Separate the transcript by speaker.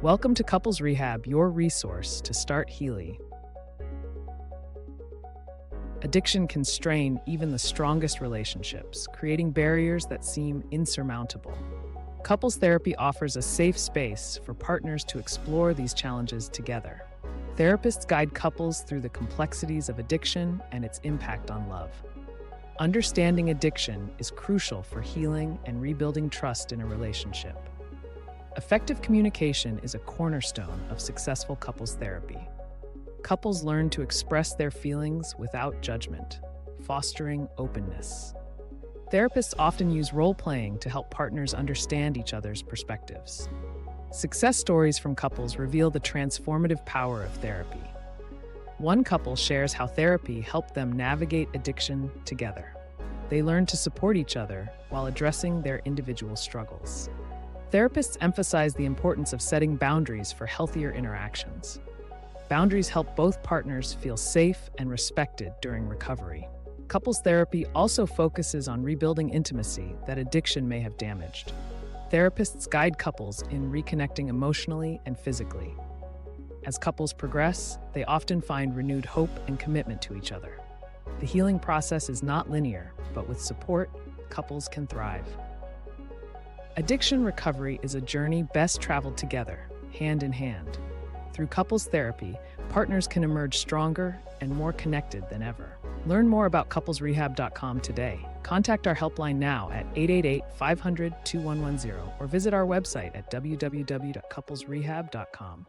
Speaker 1: Welcome to Couples Rehab, your resource to start healing. Addiction can strain even the strongest relationships, creating barriers that seem insurmountable. Couples therapy offers a safe space for partners to explore these challenges together. Therapists guide couples through the complexities of addiction and its impact on love. Understanding addiction is crucial for healing and rebuilding trust in a relationship. Effective communication is a cornerstone of successful couples therapy. Couples learn to express their feelings without judgment, fostering openness. Therapists often use role-playing to help partners understand each other's perspectives. Success stories from couples reveal the transformative power of therapy. One couple shares how therapy helped them navigate addiction together. They learned to support each other while addressing their individual struggles. Therapists emphasize the importance of setting boundaries for healthier interactions. Boundaries help both partners feel safe and respected during recovery. Couples therapy also focuses on rebuilding intimacy that addiction may have damaged. Therapists guide couples in reconnecting emotionally and physically. As couples progress, they often find renewed hope and commitment to each other. The healing process is not linear, but with support, couples can thrive. Addiction recovery is a journey best traveled together, hand in hand. Through couples therapy, partners can emerge stronger and more connected than ever. Learn more about couplesrehab.com today. Contact our helpline now at 888-500-2110 or visit our website at www.couplesrehab.com.